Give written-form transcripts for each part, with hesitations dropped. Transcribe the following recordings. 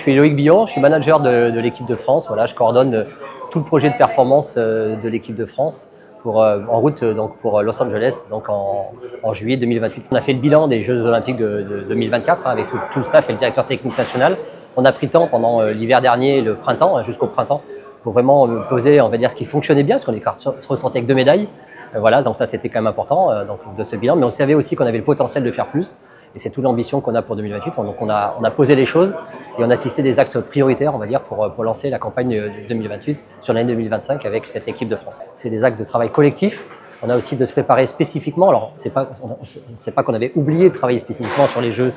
suis Loïc Billon, je suis manager de l'équipe de France. Voilà, je coordonne tout le projet de performance de l'équipe de France en route donc pour Los Angeles donc en juillet 2028. On a fait le bilan des Jeux Olympiques de 2024 avec tout le staff et le directeur technique national. On a pris le temps pendant l'hiver dernier et le printemps, jusqu'au printemps, pour vraiment poser, on va dire, ce qui fonctionnait bien, parce qu'on est ressorti avec 2 médailles. Voilà, donc ça c'était quand même important donc, de ce bilan, mais on savait aussi qu'on avait le potentiel de faire plus, et c'est toute l'ambition qu'on a pour 2028. Donc on a posé les choses et on a fixé des axes prioritaires, on va dire, pour lancer la campagne de 2028 sur l'année 2025 avec cette équipe de France. C'est des axes de travail collectif. On a aussi de se préparer spécifiquement. Alors, c'est pas qu'on avait oublié de travailler spécifiquement sur les Jeux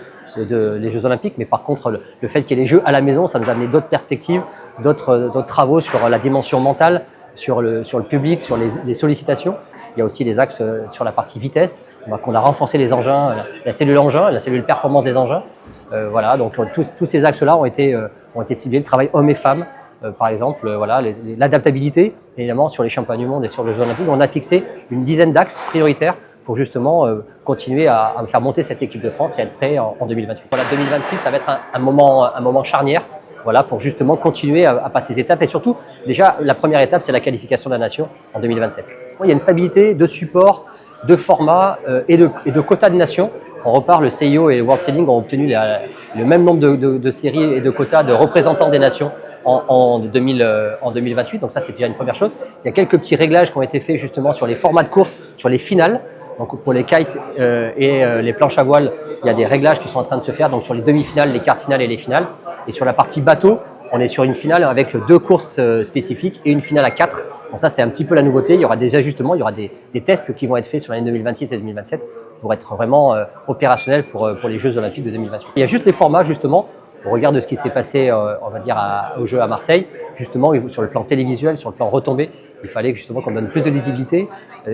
Olympiques, mais par contre, le fait qu'il y ait les Jeux à la maison, ça nous a amené d'autres perspectives, d'autres travaux sur la dimension mentale, sur le public, sur les sollicitations. Il y a aussi des axes sur la partie vitesse. On a renforcé les engins, la cellule performance des engins. Voilà, donc tous ces axes-là ont été ciblés. Le travail hommes et femmes. Par exemple, voilà, l'adaptabilité, évidemment, sur les championnats du monde et sur les Jeux Olympiques. On a fixé une dizaine d'axes prioritaires pour justement continuer à faire monter cette équipe de France et être prêt en 2028. Voilà, 2026, ça va être un moment charnière, voilà, pour justement continuer à passer ces étapes. Et surtout, déjà, la première étape, c'est la qualification de la nation en 2027. Il y a une stabilité de support, de format et de quotas de nations. On repart, le CIO et le World Sailing ont obtenu le même nombre de séries et de quotas de représentants des nations en 2028. Donc ça, c'est déjà une première chose. Il y a quelques petits réglages qui ont été faits justement sur les formats de course, sur les finales. Donc pour les kites et les planches à voile, il y a des réglages qui sont en train de se faire. Donc sur les demi-finales, les quarts finales et les finales. Et sur la partie bateau, on est sur une finale avec 2 courses spécifiques et une finale à 4. Donc ça, c'est un petit peu la nouveauté. Il y aura des ajustements, il y aura des tests qui vont être faits sur l'année 2026 et 2027 pour être vraiment opérationnels pour les Jeux Olympiques de 2028. Il y a juste les formats, justement. Au regard de ce qui s'est passé, on va dire, aux Jeux à Marseille, justement, sur le plan télévisuel, sur le plan retombé, il fallait justement qu'on donne plus de lisibilité.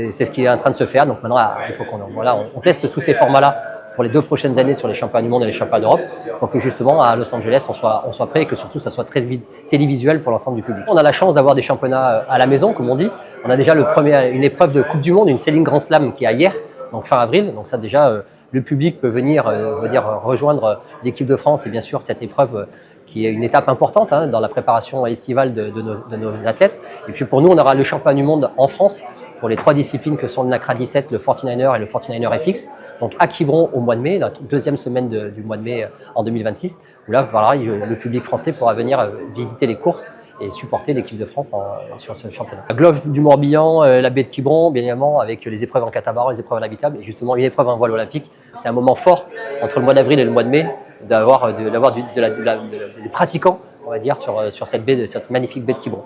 C'est ce qui est en train de se faire. Donc maintenant, il faut qu'on teste tous ces formats-là pour les 2 prochaines années sur les championnats du monde et les championnats d'Europe, pour que justement à Los Angeles, on soit prêt et que surtout ça soit très télévisuel pour l'ensemble du public. On a la chance d'avoir des championnats à la maison, comme on dit. On a déjà une épreuve de Coupe du Monde, une Sailing Grand Slam qui est hier, donc fin avril. Donc ça déjà, le public peut venir rejoindre l'équipe de France et bien sûr cette épreuve qui est une étape importante dans la préparation estivale de nos athlètes. Et puis pour nous, on aura le championnat du monde en France pour les 3 disciplines que sont le NACRA 17, le 49er et le 49er FX. Donc à Quiberon au mois de mai, la 2e semaine du mois de mai en 2026, où là, voilà, le public français pourra venir visiter les courses et supporter l'équipe de France sur ce championnat. La Glove du Morbihan, la baie de Quiberon, bien évidemment, avec les épreuves en catamaran, les épreuves en habitable, et justement une épreuve en voile olympique. C'est un moment fort entre le mois d'avril et le mois de mai d'avoir des pratiquants, on va dire, sur cette magnifique baie de Quiberon.